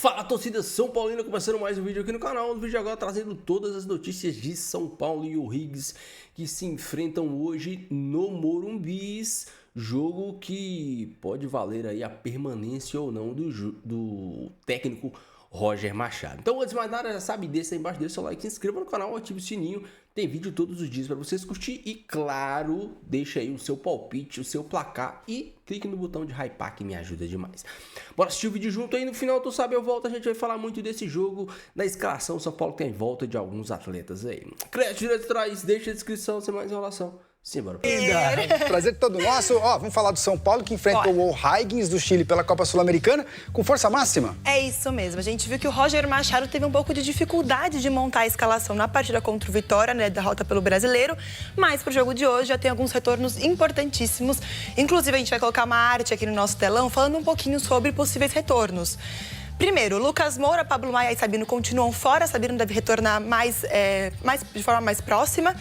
Fala, torcida São Paulina, começando mais um vídeo aqui no canal. No vídeo agora trazendo todas as notícias de São Paulo e o Higgs que se enfrentam hoje no Morumbis. Jogo que pode valer aí a permanência ou não do técnico Roger Machado. Então, antes de mais nada, já sabe, deixa aí embaixo, deixa o seu like, se inscreva no canal, ative o sininho. Tem vídeo todos os dias para vocês curtir e, claro, deixa aí o seu palpite, o seu placar e clique no botão de hypar que me ajuda demais. Bora assistir o vídeo junto aí, no final, tu sabe, eu volto, a gente vai falar muito desse jogo. Na escalação, São Paulo tem volta de alguns atletas aí. Crédito direto atrás, deixa a descrição, sem mais enrolação. Simbora. Prazer todo nosso. Vamos falar do São Paulo, que enfrentou o O'Higgins do Chile pela Copa Sul-Americana com força máxima. É isso mesmo. A gente viu que o Roger Machado teve um pouco de dificuldade de montar a escalação na partida contra o Vitória, né, derrota pelo Brasileiro, mas pro jogo de hoje já tem alguns retornos importantíssimos. Inclusive, a gente vai colocar uma arte aqui no nosso telão falando um pouquinho sobre possíveis retornos. Primeiro, Lucas Moura, Pablo Maia e Sabino continuam fora. Sabino deve retornar de forma mais próxima.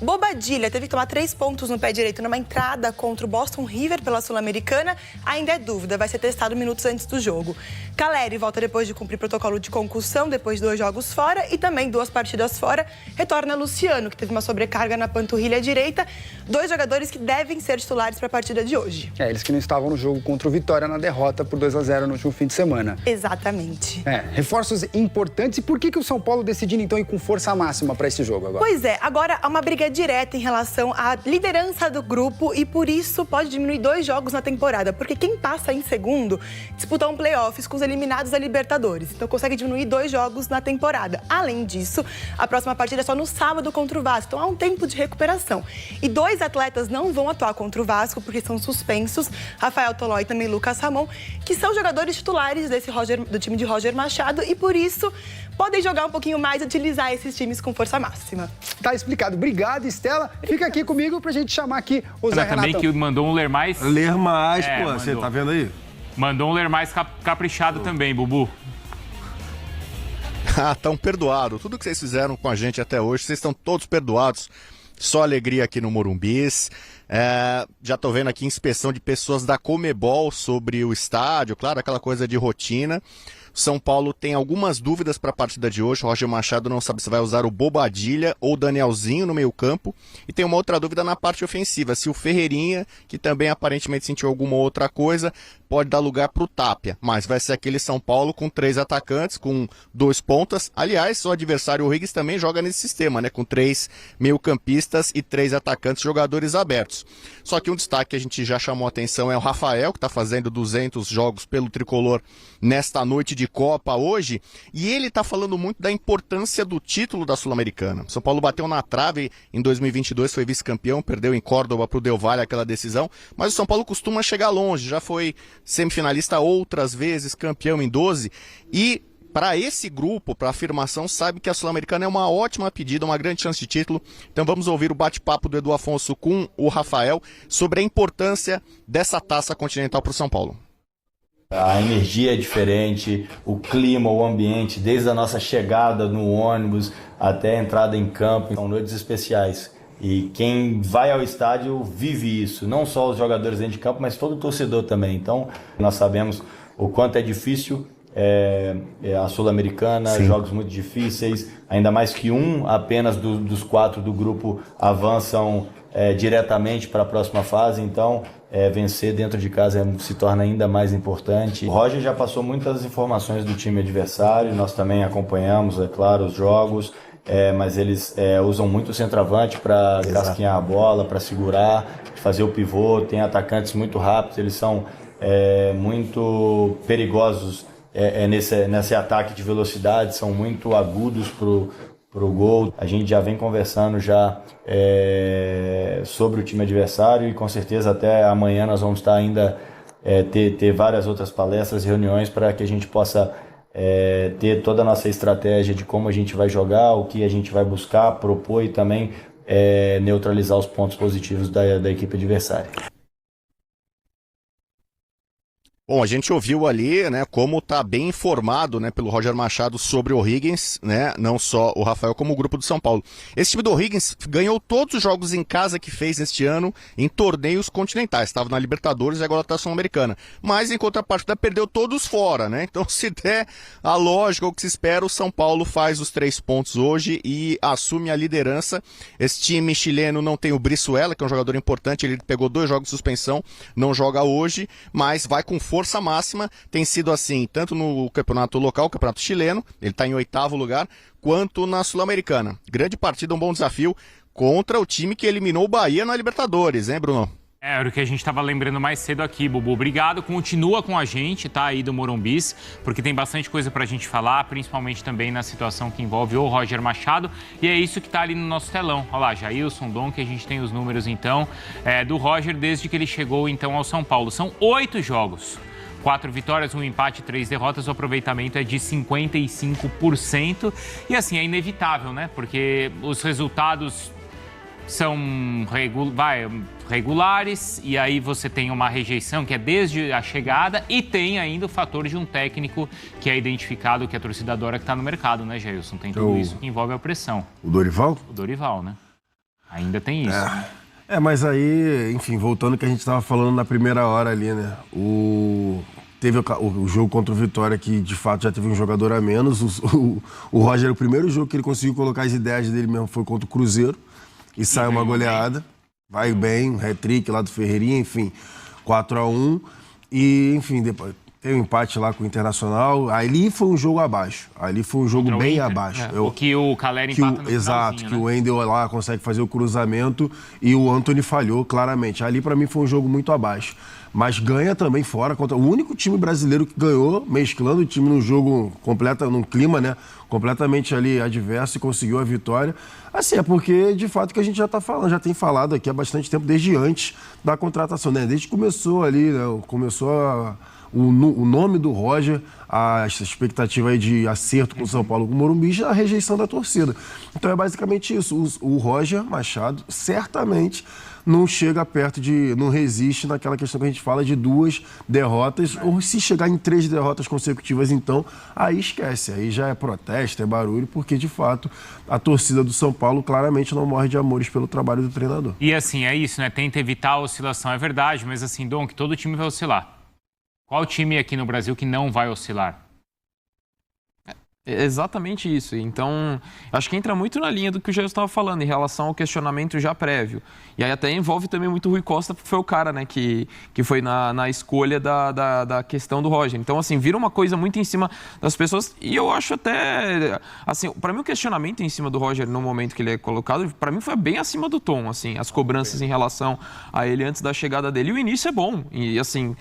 Bobadilla teve que tomar 3 pontos no pé direito numa entrada contra o Boston River pela Sul-Americana. Ainda é dúvida, vai ser testado minutos antes do jogo. Caleri volta depois de cumprir protocolo de concussão, depois de 2 jogos fora e também 2 partidas fora. Retorna Luciano, que teve uma sobrecarga na panturrilha direita. 2 jogadores que devem ser titulares para a partida de hoje. Eles que não estavam no jogo contra o Vitória na derrota por 2-0 no último fim de semana. Exatamente. Reforços importantes. E por que o São Paulo decidindo então ir com força máxima para esse jogo agora? Pois é, agora há uma briga direta em relação à liderança do grupo e por isso pode diminuir 2 jogos na temporada, porque quem passa em segundo disputa um playoffs com os eliminados da Libertadores, então consegue diminuir 2 jogos na temporada. Além disso, a próxima partida é só no sábado contra o Vasco, então há um tempo de recuperação. E 2 atletas não vão atuar contra o Vasco porque são suspensos, Rafael Toló e também Lucas Ramon, que são jogadores titulares do time de Roger Machado e por isso podem jogar um pouquinho mais e utilizar esses times com força máxima. Tá explicado. Obrigado, Estela. Fica aqui comigo pra gente chamar aqui o Zé Renato. Também que mandou um ler mais... Ler mais, pô, mandou. você tá vendo aí? Mandou um ler mais caprichado também, Bubu. Estão perdoados. Tudo que vocês fizeram com a gente até hoje, vocês estão todos perdoados. Só alegria aqui no Morumbis. Já tô vendo aqui inspeção de pessoas da Comebol sobre o estádio, claro, aquela coisa de rotina. São Paulo tem algumas dúvidas para a partida de hoje. O Roger Machado não sabe se vai usar o Bobadilla ou o Danielzinho no meio-campo. E tem uma outra dúvida na parte ofensiva, se o Ferreirinha, que também aparentemente sentiu alguma outra coisa, pode dar lugar para o Tapia. Mas vai ser aquele São Paulo com 3 atacantes, com 2 pontas. Aliás, o adversário, o Higgs, também joga nesse sistema, né? Com 3 meio-campistas e 3 atacantes, jogadores abertos. Só que um destaque que a gente já chamou a atenção é o Rafael, que está fazendo 200 jogos pelo Tricolor nesta noite de Copa hoje, e ele está falando muito da importância do título da Sul-Americana. São Paulo bateu na trave em 2022, foi vice-campeão, perdeu em Córdoba para o Del Valle aquela decisão, mas o São Paulo costuma chegar longe, já foi semifinalista outras vezes, campeão em 12, e para esse grupo, para a afirmação, sabe que a Sul-Americana é uma ótima pedida, uma grande chance de título. Então vamos ouvir o bate-papo do Edu Afonso com o Rafael sobre a importância dessa taça continental para o São Paulo. A energia é diferente, o clima, o ambiente, desde a nossa chegada no ônibus até a entrada em campo, são noites especiais. E quem vai ao estádio vive isso, não só os jogadores dentro de campo, mas todo o torcedor também. Então, nós sabemos o quanto é difícil a Sul-Americana, jogos muito difíceis, ainda mais que apenas dos 4 do grupo avançam diretamente para a próxima fase, então vencer dentro de casa se torna ainda mais importante. O Roger já passou muitas informações do time adversário, nós também acompanhamos, é claro, os jogos, mas eles usam muito o centroavante para casquinhar a bola, para segurar, fazer o pivô, tem atacantes muito rápidos, eles são muito perigosos nesse ataque de velocidade, são muito agudos pro gol. A gente já vem conversando sobre o time adversário e com certeza até amanhã nós vamos estar ainda ter várias outras palestras, reuniões para que a gente possa ter toda a nossa estratégia de como a gente vai jogar, o que a gente vai buscar, propor e também neutralizar os pontos positivos da equipe adversária. Bom, a gente ouviu ali, né, como tá bem informado, né, pelo Roger Machado sobre o O'Higgins, né, não só o Rafael, como o grupo do São Paulo. Esse time do O'Higgins ganhou todos os jogos em casa que fez neste ano em torneios continentais. Estava na Libertadores e agora tá na Sul-Americana. Mas, em contrapartida, perdeu todos fora, né? Então, se der a lógica, o que se espera, o São Paulo faz os 3 pontos hoje e assume a liderança. Esse time chileno não tem o Brizuela, que é um jogador importante, ele pegou 2 jogos de suspensão, não joga hoje, mas vai com força máxima, tem sido assim, tanto no campeonato local, o campeonato chileno, ele está em 8º lugar, quanto na Sul-Americana. Grande partida, um bom desafio contra o time que eliminou o Bahia na Libertadores, hein, Bruno? Era o que a gente estava lembrando mais cedo aqui, Bubu. Obrigado, continua com a gente, tá, aí do Morumbis, porque tem bastante coisa pra gente falar, principalmente também na situação que envolve o Roger Machado, e é isso que tá ali no nosso telão. Olha lá, Jailson, Dom, que a gente tem os números, então, do Roger desde que ele chegou, então, ao São Paulo. São 8 jogos. 4 vitórias, 1 empate, 3 derrotas, o aproveitamento é de 55%. E assim, é inevitável, né? Porque os resultados são regulares e aí você tem uma rejeição que é desde a chegada e tem ainda o fator de um técnico que é identificado, que a torcida adora, que está no mercado, né, Jailson? Tem tudo isso que envolve a pressão. O Dorival? O Dorival, né? Ainda tem isso. Mas aí, enfim, voltando ao que a gente estava falando na primeira hora ali, né? Teve o jogo contra o Vitória, que de fato já teve um jogador a menos. O Roger, o primeiro jogo que ele conseguiu colocar as ideias dele mesmo foi contra o Cruzeiro. E sai uma goleada. Vai bem, um hat-trick lá do Ferreirinha, enfim, 4-1. E, enfim, depois tem um empate lá com o Internacional. Ali foi um jogo abaixo. Ali foi um jogo bem abaixo. O que o Caleri empata no exato, que né? o Wendel lá consegue fazer o cruzamento e o Antony falhou claramente. Ali, pra mim, foi um jogo muito abaixo. Mas ganha também fora contra o único time brasileiro que ganhou, mesclando o time num jogo completo, num clima, né, completamente ali adverso e conseguiu a vitória. Assim, é porque, de fato, que a gente já tá falando, já tem falado aqui há bastante tempo, desde antes da contratação, né? Desde que começou ali, né, o nome do Roger, a expectativa aí de acerto com o São Paulo, com o Morumbi, a rejeição da torcida. Então é basicamente isso. O Roger Machado certamente não chega perto não resiste naquela questão que a gente fala de 2 derrotas, ou se chegar em 3 derrotas consecutivas, então, aí esquece, aí já é protesto, é barulho, porque de fato a torcida do São Paulo claramente não morre de amores pelo trabalho do treinador. E assim, é isso, né? Tenta evitar a oscilação, é verdade, mas assim, Dom, que todo time vai oscilar. Qual time aqui no Brasil que não vai oscilar? É exatamente isso. Então, acho que entra muito na linha do que o Jair estava falando em relação ao questionamento já prévio. E aí até envolve também muito o Rui Costa, porque foi o cara, né, que foi na escolha da questão do Roger. Então, assim, vira uma coisa muito em cima das pessoas. E eu acho até, assim, para mim o questionamento em cima do Roger no momento que ele é colocado, para mim foi bem acima do tom, assim, as cobranças em relação a ele antes da chegada dele. E o início é bom. E, assim,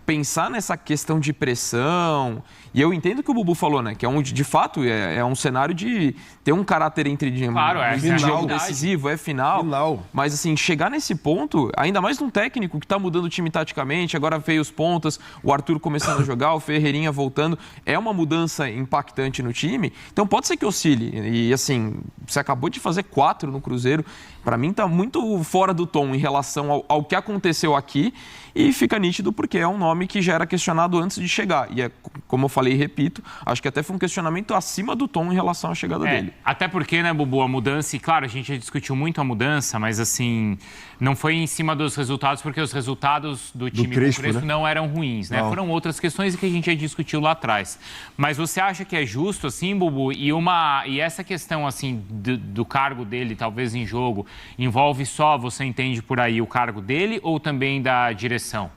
pensar nessa questão de pressão... E eu entendo o que o Bubu falou, né? Que é de fato, é um cenário de ter um caráter entre claro, jogo decisivo, é final. Mas, assim, chegar nesse ponto, ainda mais num técnico que tá mudando o time taticamente, agora veio os pontas, o Arthur começando a jogar, o Ferreirinha voltando, é uma mudança impactante no time. Então pode ser que oscile. E, assim, você acabou de fazer 4 no Cruzeiro. Para mim tá muito fora do tom em relação ao que aconteceu aqui e fica nítido porque é um nome que já era questionado antes de chegar. E é, como eu falei e repito, acho que até foi um questionamento acima do tom em relação à chegada dele. Até porque, né, Bubu, a mudança, e claro, a gente já discutiu muito a mudança, mas assim, não foi em cima dos resultados, porque os resultados do time do Crespo, né, não eram ruins, né? Não. Foram outras questões que a gente já discutiu lá atrás. Mas você acha que é justo, assim, Bubu, e essa questão, assim, do cargo dele, talvez em jogo, envolve só, você entende por aí, o cargo dele ou também da direção?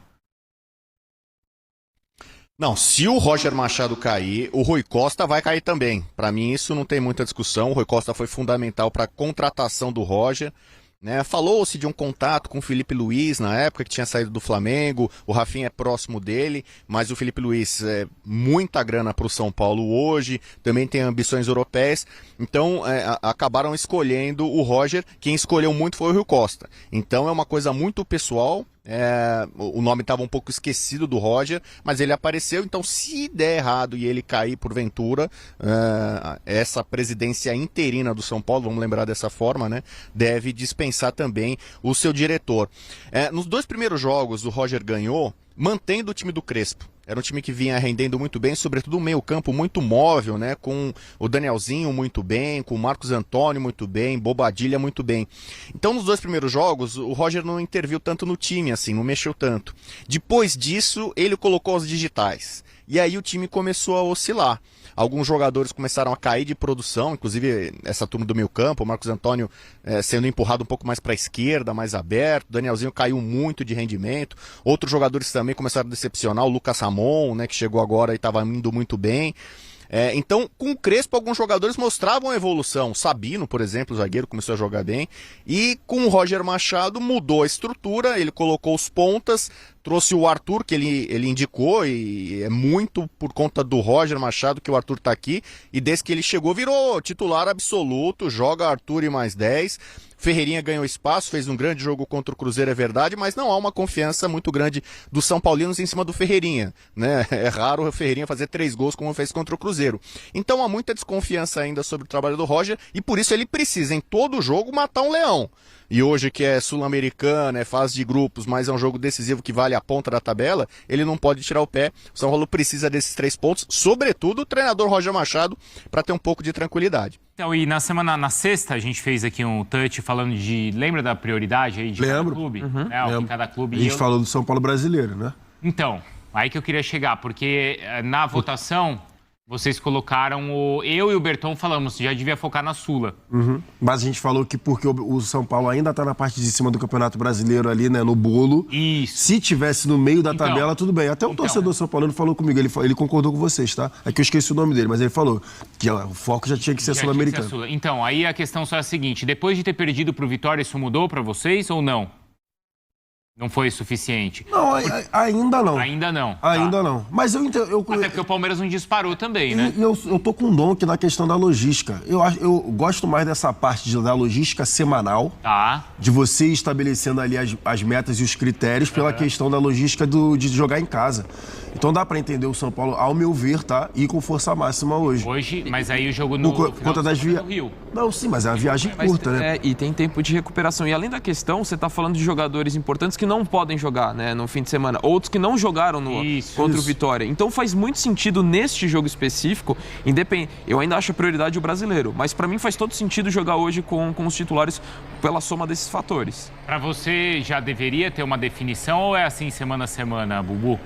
Não, se o Roger Machado cair, o Rui Costa vai cair também. Para mim isso não tem muita discussão. O Rui Costa foi fundamental para a contratação do Roger, né? Falou-se de um contato com o Felipe Luiz na época, que tinha saído do Flamengo. O Rafinha é próximo dele, mas o Felipe Luiz é muita grana para o São Paulo hoje, também tem ambições europeias. Então acabaram escolhendo o Roger. Quem escolheu muito foi o Rui Costa. Então é uma coisa muito pessoal. O nome estava um pouco esquecido do Roger, mas ele apareceu. Então, se der errado e ele cair porventura, essa presidência interina do São Paulo, vamos lembrar dessa forma, né, deve dispensar também o seu diretor. Nos 2 primeiros jogos, o Roger ganhou mantendo o time do Crespo. Era um time que vinha rendendo muito bem, sobretudo um meio-campo muito móvel, né? Com o Danielzinho muito bem, com o Marcos Antônio muito bem, Bobadilha muito bem. Então, nos 2 primeiros jogos, o Roger não interviu tanto no time, assim, não mexeu tanto. Depois disso, ele colocou os digitais. E aí o time começou a oscilar. Alguns jogadores começaram a cair de produção, inclusive essa turma do meio campo, o Marcos Antônio sendo empurrado um pouco mais para a esquerda, mais aberto, o Danielzinho caiu muito de rendimento, outros jogadores também começaram a decepcionar, o Lucas Ramon, né, que chegou agora e estava indo muito bem. Então, com o Crespo, alguns jogadores mostravam evolução. Sabino, por exemplo, o zagueiro, começou a jogar bem. E com o Roger Machado, mudou a estrutura, ele colocou os pontas, trouxe o Arthur, que ele indicou, e é muito por conta do Roger Machado que o Arthur está aqui. E desde que ele chegou, virou titular absoluto, joga Arthur e mais 10. Ferreirinha ganhou espaço, fez um grande jogo contra o Cruzeiro, é verdade, mas não há uma confiança muito grande dos São Paulinos em cima do Ferreirinha, né? É raro o Ferreirinha fazer 3 gols como fez contra o Cruzeiro. Então há muita desconfiança ainda sobre o trabalho do Roger e por isso ele precisa em todo jogo matar um leão. E hoje que é sul-americana, é fase de grupos, mas é um jogo decisivo que vale a ponta da tabela, ele não pode tirar o pé. O São Paulo precisa desses 3 pontos, sobretudo o treinador Roger Machado, para ter um pouco de tranquilidade. Então, e na sexta, a gente fez aqui um touch falando de... Lembra da prioridade aí de Lembro. cada clube? Lembro. Cada clube. A gente falou do São Paulo brasileiro, né? Então, aí que eu queria chegar, porque na votação... Vocês colocaram eu e o Berton falamos, já devia focar na Sula. Mas a gente falou que porque o São Paulo ainda está na parte de cima do Campeonato Brasileiro ali, né, no bolo. Isso. Se tivesse no meio da tabela, tudo bem. Até o torcedor São Paulino falou comigo, ele concordou com vocês, tá? É que eu esqueci o nome dele, mas ele falou que o foco já tinha que ser sul-americano. Então, aí a questão só é a seguinte, depois de ter perdido pro Vitória, isso mudou para vocês ou não? Não foi suficiente? Não, ainda não. Ainda não. Ainda não. Mas eu entendo. Até porque o Palmeiras não disparou também, né? Eu tô com um dom aqui na questão da logística. Eu gosto mais dessa parte da logística semanal. Tá. De você ir estabelecendo ali as metas e os critérios pela questão da logística de jogar em casa. Então dá pra entender o São Paulo, ao meu ver, tá? Ir com força máxima hoje. Hoje, mas aí o jogo no conta das Rio. Não, sim, mas é uma viagem curta, né? E tem tempo de recuperação. E além da questão, você tá falando de jogadores importantes que não podem jogar, né, no fim de semana. Outros que não jogaram contra o Vitória. Então faz muito sentido neste jogo específico, eu ainda acho a prioridade o brasileiro, mas pra mim faz todo sentido jogar hoje com os titulares pela soma desses fatores. Pra você já deveria ter uma definição ou é assim semana a semana, Bubu?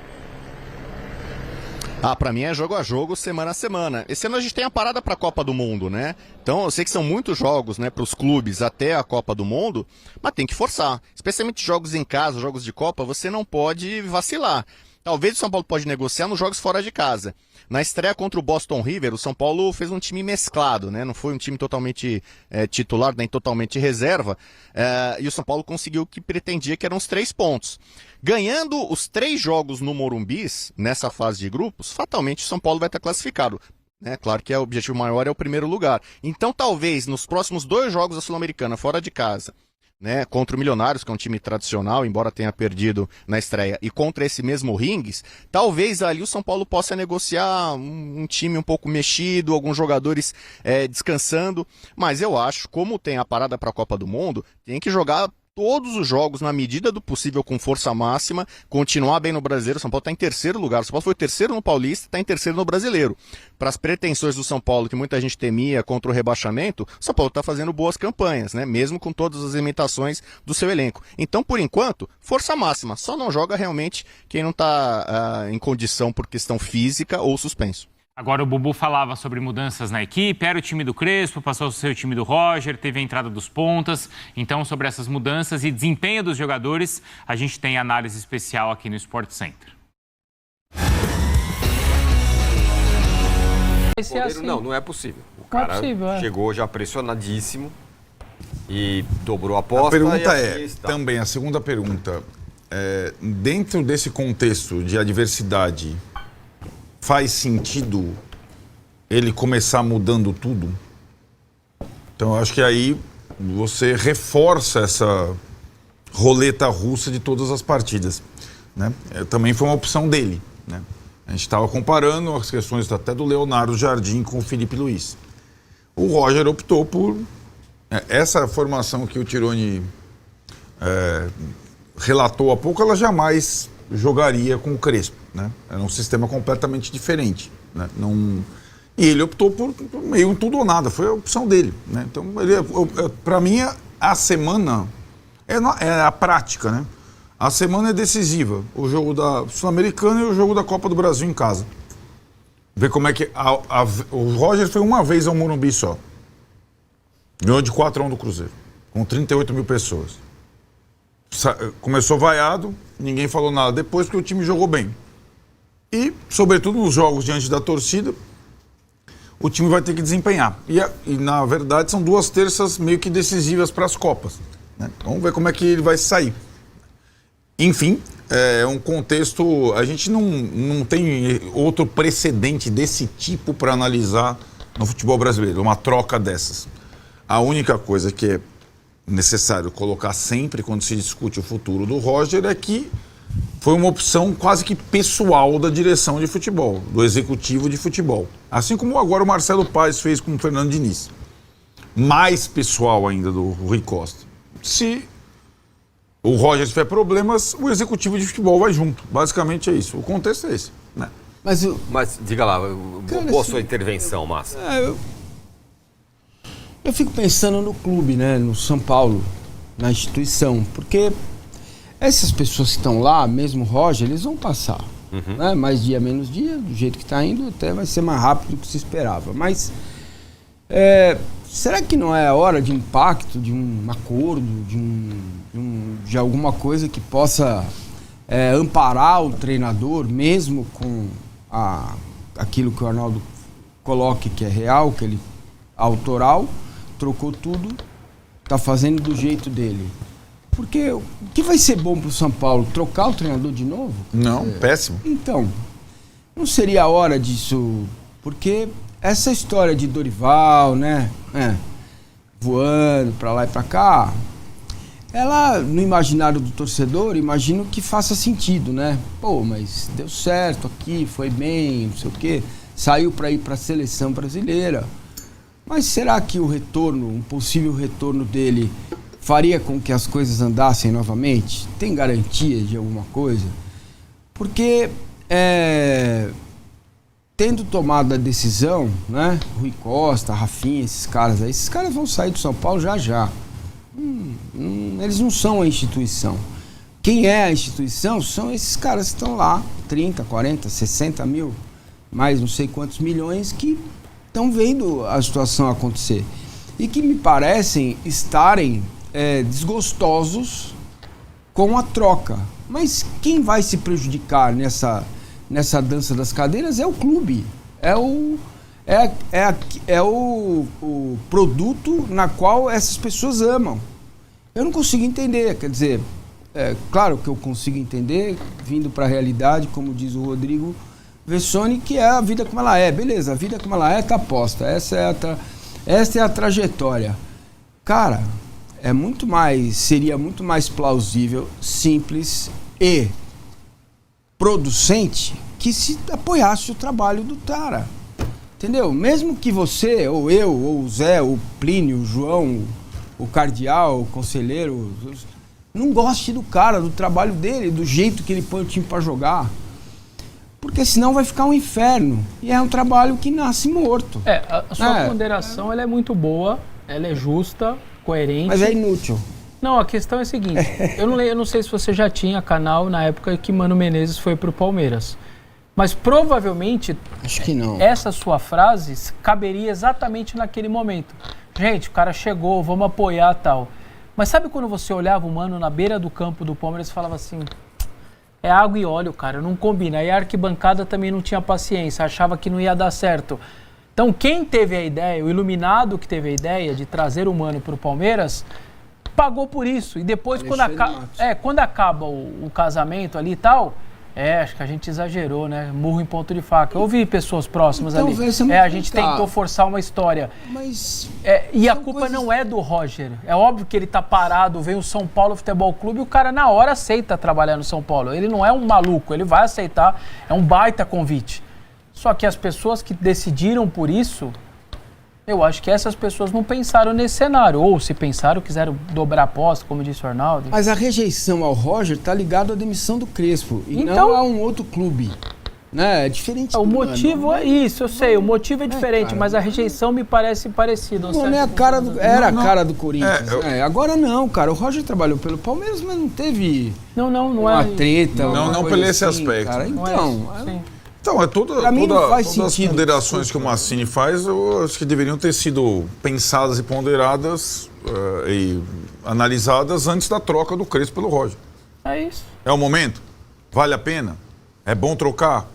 Pra mim é jogo a jogo, semana a semana. Esse ano a gente tem a parada pra Copa do Mundo, né? Então eu sei que são muitos jogos, né, pros clubes até a Copa do Mundo, mas tem que forçar. Especialmente jogos em casa, jogos de Copa, você não pode vacilar. Talvez o São Paulo pode negociar nos jogos fora de casa. Na estreia contra o Boston River, o São Paulo fez um time mesclado, né? Não foi um time totalmente titular, nem totalmente reserva. E o São Paulo conseguiu o que pretendia, que eram os 3 pontos. Ganhando os 3 jogos no Morumbis, nessa fase de grupos, fatalmente o São Paulo vai estar classificado. Claro que o objetivo maior é o primeiro lugar. Então, talvez, nos próximos 2 jogos da Sul-Americana, fora de casa, né, contra o Milionários, que é um time tradicional, embora tenha perdido na estreia, e contra esse mesmo Rings, talvez ali o São Paulo possa negociar um time um pouco mexido, alguns jogadores descansando, mas eu acho, como tem a parada para a Copa do Mundo, tem que jogar todos os jogos na medida do possível com força máxima, continuar bem no Brasileiro. O São Paulo está em 3º lugar, o São Paulo foi 3º no Paulista, está em 3º no Brasileiro. Para as pretensões do São Paulo, que muita gente temia contra o rebaixamento, o São Paulo está fazendo boas campanhas, né? Mesmo com todas as limitações do seu elenco. Então, por enquanto, força máxima, só não joga realmente quem não está em condição por questão física ou suspenso. Agora o Bubu falava sobre mudanças na equipe, era o time do Crespo, passou a ser o time do Roger, teve a entrada dos pontas. Então, sobre essas mudanças e desempenho dos jogadores, a gente tem análise especial aqui no Sport Center. Vai ser assim. Não é possível. O cara chegou já pressionadíssimo e dobrou a aposta. A pergunta também, a segunda pergunta, dentro desse contexto de adversidade, faz sentido ele começar mudando tudo? Então, eu acho que aí você reforça essa roleta russa de todas as partidas, né? Também foi uma opção dele, né? A gente estava comparando as questões até do Leonardo Jardim com o Felipe Luiz. O Roger optou por essa formação que o Tironi relatou há pouco, ela jamais jogaria com o Crespo. né? Era um sistema completamente diferente, né? Não... E ele optou por meio tudo ou nada, foi a opção dele, né? Então, para mim, a semana é a prática, né? A semana é decisiva, o jogo da Sul-Americana e o jogo da Copa do Brasil em casa. Ver como é que... o Roger foi uma vez ao Morumbi só. Ganhou de 4-1 do Cruzeiro, com 38 mil pessoas. Começou vaiado, ninguém falou nada depois, porque o time jogou bem. E, sobretudo, nos jogos diante da torcida, o time vai ter que desempenhar. E na verdade, são 2 terças meio que decisivas para as Copas, né? Vamos ver como é que ele vai sair. Enfim, é um contexto... A gente não tem outro precedente desse tipo para analisar no futebol brasileiro, uma troca dessas. A única coisa que é necessário colocar sempre quando se discute o futuro do Roger é que foi uma opção quase que pessoal da direção de futebol, do executivo de futebol. Assim como agora o Marcelo Paes fez com o Fernando Diniz. Mais pessoal ainda do Rui Costa. Se o Roger tiver problemas, o executivo de futebol vai junto. Basicamente é isso. O contexto é esse, né? Mas diga lá, boa sua intervenção, Massa. Eu fico pensando no clube, né, no São Paulo, na instituição, porque essas pessoas que estão lá, mesmo o Roger, eles vão passar. Né? Mais dia, menos dia, do jeito que está indo, até vai ser mais rápido do que se esperava. Mas será que não é a hora de um pacto, de um acordo, de alguma coisa que possa amparar o treinador, mesmo com aquilo que o Arnaldo coloca que é real, que ele autoral, trocou tudo, está fazendo do jeito dele. Porque o que vai ser bom para o São Paulo? Trocar o treinador de novo? Não, péssimo. Então, não seria a hora disso? Porque essa história de Dorival, né? Voando para lá e para cá, ela, no imaginário do torcedor, imagino que faça sentido, né? Pô, mas deu certo aqui, foi bem, não sei o quê, saiu para ir para a seleção brasileira. Mas será que o retorno, um possível retorno dele, faria com que as coisas andassem novamente? Tem garantia de alguma coisa? Porque, tendo tomado a decisão, né? Rui Costa, Rafinha, esses caras vão sair do São Paulo já. Eles não são a instituição. Quem é a instituição são esses caras que estão lá, 30, 40, 60 mil, mais não sei quantos milhões que estão vendo a situação acontecer. E que me parecem estarem desgostosos com a troca. Mas quem vai se prejudicar nessa dança das cadeiras é o clube. É o produto na qual essas pessoas amam. Eu não consigo entender, quer dizer, claro que eu consigo entender, vindo para a realidade, como diz o Rodrigo Vessone, que é a vida como ela é. Beleza, a vida como ela é está posta. Essa é a trajetória. Cara, seria muito mais plausível, simples e producente que se apoiasse o trabalho do cara. Entendeu? Mesmo que você, ou eu, ou o Zé, o Plínio, o João, o Cardeal, o conselheiro, não goste do cara, do trabalho dele, do jeito que ele põe o time para jogar. Porque senão vai ficar um inferno. E é um trabalho que nasce morto. A sua ponderação ela é muito boa, ela é justa, coerente. Mas é inútil. Não, a questão é a seguinte. Eu não sei se você já tinha canal na época que Mano Menezes foi pro Palmeiras. Mas provavelmente, acho que não. Essa sua frase caberia exatamente naquele momento. Gente, o cara chegou, vamos apoiar tal. Mas sabe quando você olhava o Mano na beira do campo do Palmeiras e falava assim... É água e óleo, cara, não combina. Aí a arquibancada também não tinha paciência, achava que não ia dar certo. Então quem teve a ideia, o iluminado que teve a ideia de trazer o Mano para o Palmeiras, pagou por isso. E depois, quando acaba o casamento ali e tal, acho que a gente exagerou, né? Murro em ponto de faca. Eu ouvi pessoas próximas então, ali. A gente tentou forçar uma história. Mas e a culpa não é do Roger. É óbvio que ele tá parado, vem o São Paulo Futebol Clube e o cara na hora aceita trabalhar no São Paulo. Ele não é um maluco, ele vai aceitar. É um baita convite. Só que as pessoas que decidiram por isso Eu acho que essas pessoas não pensaram nesse cenário. Ou se pensaram, quiseram dobrar a aposta, como disse o Arnaldo. Mas a rejeição ao Roger tá ligado à demissão do Crespo e Então- não a um outro clube. Né? É diferente. O motivo é isso, eu sei. O motivo é diferente, cara, mas a rejeição me parece parecida. Não, é a cara do, era a cara do Corinthians. Agora não, cara. O Roger trabalhou pelo Palmeiras, mas não teve não uma é. treta. Não pelo esse aspecto. Cara. Então, todas as sentido. ponderações que o Massini faz, eu acho que deveriam ter sido pensadas e ponderadas e analisadas antes da troca do Crespo pelo Roger. É isso. É o momento? Vale a pena? É bom trocar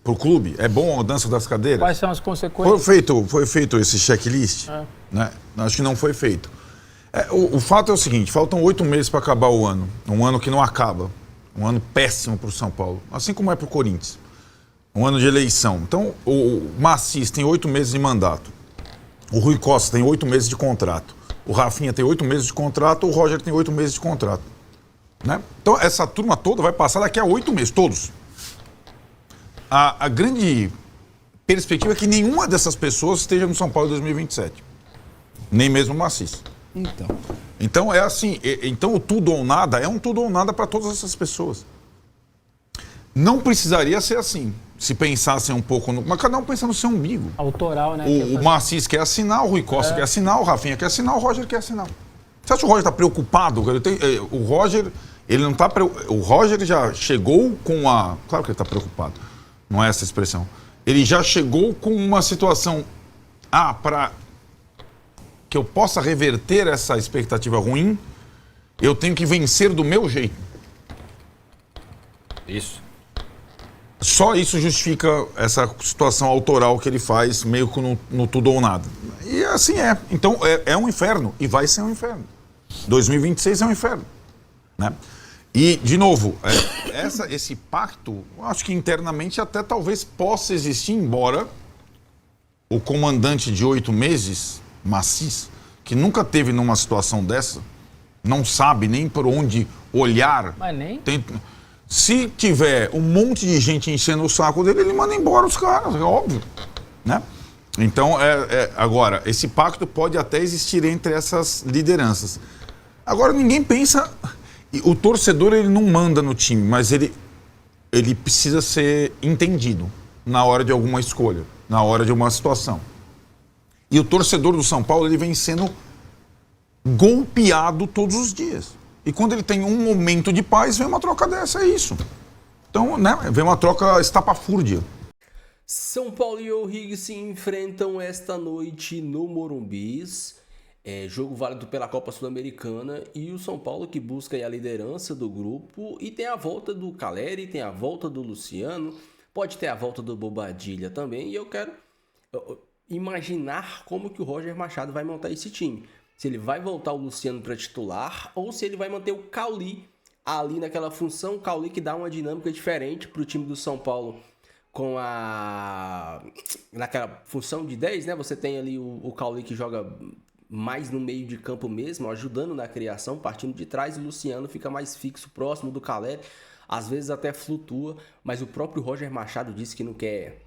pro clube? É bom a mudança das cadeiras? Quais são as consequências? Foi feito esse checklist? Né? Acho que não foi feito. O fato é o seguinte, faltam 8 meses para acabar o ano. Um ano que não acaba. Um ano péssimo para o São Paulo. Assim como é para o Corinthians. Um ano de eleição. Então, o Macis tem 8 meses de mandato. O Rui Costa tem 8 meses de contrato. O Rafinha tem 8 meses de contrato. O Roger tem 8 meses de contrato. Né? Então, essa turma toda vai passar daqui a 8 meses, todos. A grande perspectiva é que nenhuma dessas pessoas esteja no São Paulo em 2027. Nem mesmo o Macis. Então, é assim. Então, o tudo ou nada é um tudo ou nada para todas essas pessoas. Não precisaria ser assim. Se pensassem um pouco no... Mas cada um pensa no seu umbigo. Autoral, né? O Macis quer assinar, o Rui Costa quer assinar, o Rafinha quer assinar, o Roger quer assinar. Você acha que o Roger está preocupado? O Roger, ele não está... O Roger já chegou com a... Claro que ele está preocupado. Não é essa a expressão. Ele já chegou com uma situação... para que eu possa reverter essa expectativa ruim, eu tenho que vencer do meu jeito. Isso. Só isso justifica essa situação autoral que ele faz, meio que no tudo ou nada. E assim é. Então é um inferno. E vai ser um inferno. 2026 é um inferno. Né? E, de novo, esse pacto, acho que internamente até talvez possa existir, embora o comandante de 8 meses, Macis, que nunca teve numa situação dessa, não sabe nem por onde olhar. Mas nem... Se tiver um monte de gente enchendo o saco dele, ele manda embora os caras, é óbvio. Né? Então, agora, esse pacto pode até existir entre essas lideranças. Agora, ninguém pensa... O torcedor, ele não manda no time, mas ele precisa ser entendido na hora de alguma escolha, na hora de uma situação. E o torcedor do São Paulo, ele vem sendo golpeado todos os dias. E quando ele tem um momento de paz, vem uma troca dessa, é isso. Então, né, vem uma troca estapafúrdia. São Paulo e O'Higgins se enfrentam esta noite no Morumbi. Jogo válido pela Copa Sul-Americana, e o São Paulo que busca aí a liderança do grupo, e tem a volta do Caleri, tem a volta do Luciano, pode ter a volta do Bobadilla também, e eu quero imaginar como que o Roger Machado vai montar esse time. Se ele vai voltar o Luciano para titular, ou se ele vai manter o Cauli ali naquela função, o Cauli que dá uma dinâmica diferente para o time do São Paulo, com naquela função de 10, né? Você tem ali o Cauli que joga mais no meio de campo mesmo, ajudando na criação, partindo de trás, e o Luciano fica mais fixo, próximo do Caleri, às vezes até flutua, mas o próprio Roger Machado disse que não quer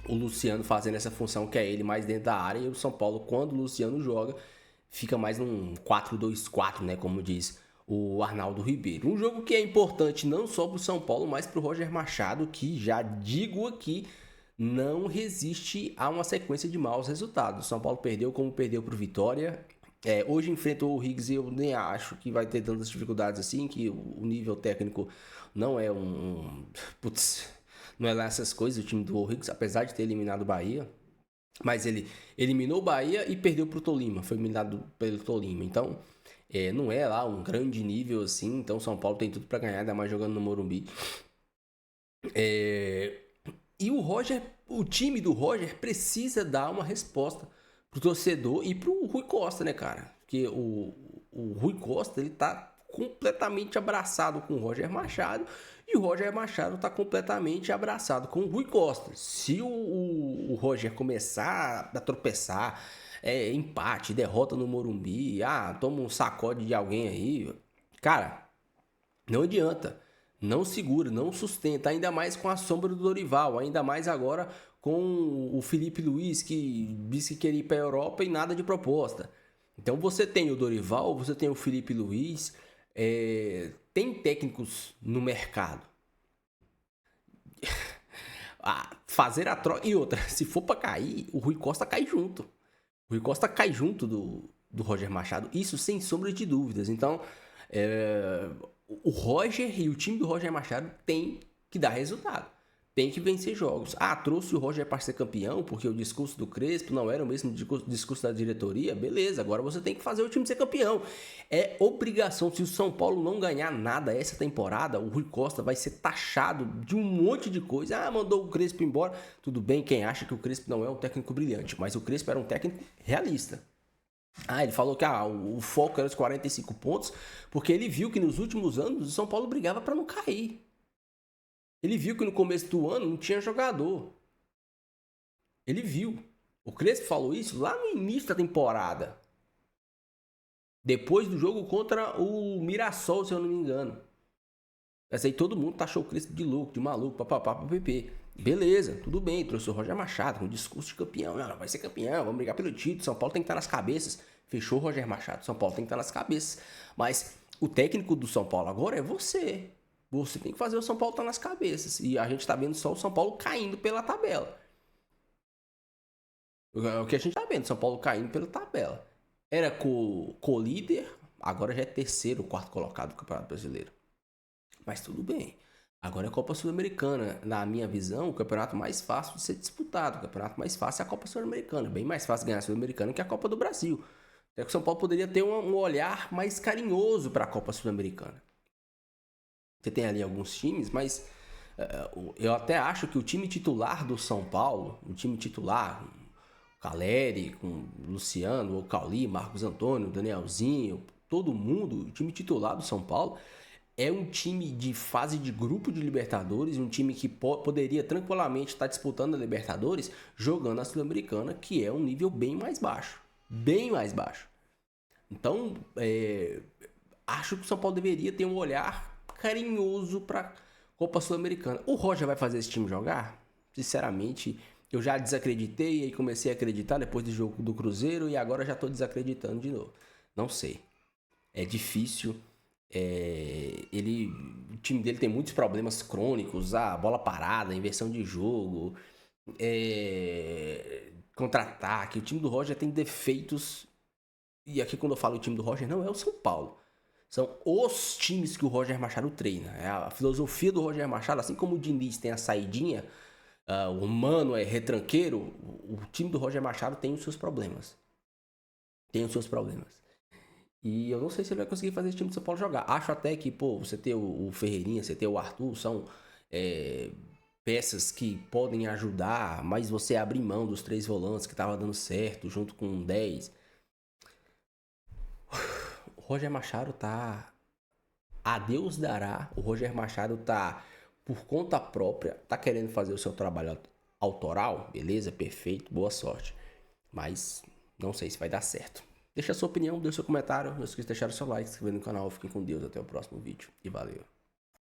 o Luciano fazendo essa função, quer ele mais dentro da área, e o São Paulo, quando o Luciano joga, fica mais num 4-2-4, né, como diz o Arnaldo Ribeiro. Um jogo que é importante não só para o São Paulo, mas para o Roger Machado, que, já digo aqui, não resiste a uma sequência de maus resultados. O São Paulo perdeu como perdeu para o Vitória. Hoje enfrentou o Higgs, e eu nem acho que vai ter tantas dificuldades assim, que o nível técnico não é não é lá essas coisas, o time do Higgs, apesar de ter eliminado o Bahia. Mas ele eliminou o Bahia e perdeu para o Tolima, foi eliminado pelo Tolima. Então, não é lá um grande nível assim. Então, o São Paulo tem tudo para ganhar, ainda mais jogando no Morumbi. E o time do Roger precisa dar uma resposta pro torcedor e pro Rui Costa, né, cara? Porque o Rui Costa, ele tá completamente abraçado com o Roger Machado, e o Roger Machado tá completamente abraçado com o Rui Costa. Se o Roger começar a tropeçar, empate, derrota no Morumbi, toma um sacode de alguém aí, cara, não adianta. Não segura, não sustenta, ainda mais com a sombra do Dorival, ainda mais agora com o Felipe Luiz, que disse que queria ir para a Europa e nada de proposta. Então você tem o Dorival, você tem o Felipe Luiz, tem técnicos no mercado. Fazer a troca. E outra, se for para cair, o Rui Costa cai junto. O Rui Costa cai junto do Roger Machado. Isso sem sombra de dúvidas. Então, o Roger e o time do Roger Machado tem que dar resultado. Tem que vencer jogos. Trouxe o Roger para ser campeão porque o discurso do Crespo não era o mesmo discurso da diretoria. Beleza, agora você tem que fazer o time ser campeão. É obrigação. Se o São Paulo não ganhar nada essa temporada, o Rui Costa vai ser taxado de um monte de coisa. Mandou o Crespo embora. Tudo bem, quem acha que o Crespo não é um técnico brilhante, mas o Crespo era um técnico realista. Ele falou que o foco era os 45 pontos, porque ele viu que nos últimos anos o São Paulo brigava para não cair. Ele viu que no começo do ano não tinha jogador. Ele viu. O Crespo falou isso lá no início da temporada. Depois do jogo contra o Mirassol, se eu não me engano. Essa aí todo mundo taxou o Crespo de louco, de maluco, papapá. Beleza, tudo bem. Trouxe o Roger Machado com discurso de campeão. Não, vai ser campeão, vamos brigar pelo título. São Paulo tem que estar nas cabeças. Fechou o Roger Machado. São Paulo tem que estar nas cabeças. Mas o técnico do São Paulo agora é você. Você tem que fazer o São Paulo estar nas cabeças. E a gente está vendo só o São Paulo caindo pela tabela. O que a gente está vendo, São Paulo caindo pela tabela. Era co-líder, agora já é terceiro, quarto colocado do Campeonato Brasileiro. Mas tudo bem. Agora é a Copa Sul-Americana. Na minha visão, o campeonato mais fácil de ser disputado. O campeonato mais fácil é a Copa Sul-Americana. Bem mais fácil ganhar a Sul-Americana que a Copa do Brasil. Até que o São Paulo poderia ter um olhar mais carinhoso para a Copa Sul-Americana. Você tem ali alguns times, mas eu até acho que o time titular do São Paulo, o time titular, o Caleri, com o Luciano, o Cauli, Marcos Antônio, Danielzinho, todo mundo, o time titular do São Paulo é um time de fase de grupo de Libertadores, um time que poderia tranquilamente estar disputando a Libertadores, jogando a Sul-Americana, que é um nível bem mais baixo. Bem mais baixo. Então, acho que o São Paulo deveria ter um olhar carinhoso para Copa Sul-Americana. O Roger vai fazer esse time jogar? Sinceramente, eu já desacreditei e comecei a acreditar depois do jogo do Cruzeiro e agora já estou desacreditando de novo. Não sei. É difícil. O time dele tem muitos problemas crônicos, bola parada, inversão de jogo, contra-ataque. O time do Roger tem defeitos. E aqui quando eu falo o time do Roger, não é o São Paulo. São os times que o Roger Machado treina. É a filosofia do Roger Machado, assim como o Diniz tem a saidinha, o Mano é retranqueiro, o time do Roger Machado tem os seus problemas. E eu não sei se ele vai conseguir fazer esse time do São Paulo jogar. Acho até que, você ter o Ferreirinha, você ter o Arthur, são peças que podem ajudar, mas você abrir mão dos 3 volantes que estava dando certo, junto com 10... O Roger Machado tá... A Deus dará. O Roger Machado tá, por conta própria, tá querendo fazer o seu trabalho autoral. Beleza, perfeito, boa sorte. Mas não sei se vai dar certo. Deixa a sua opinião, deixa o seu comentário. Não esqueça de deixar o seu like, se inscrever no canal. Fiquem com Deus, até o próximo vídeo. E valeu.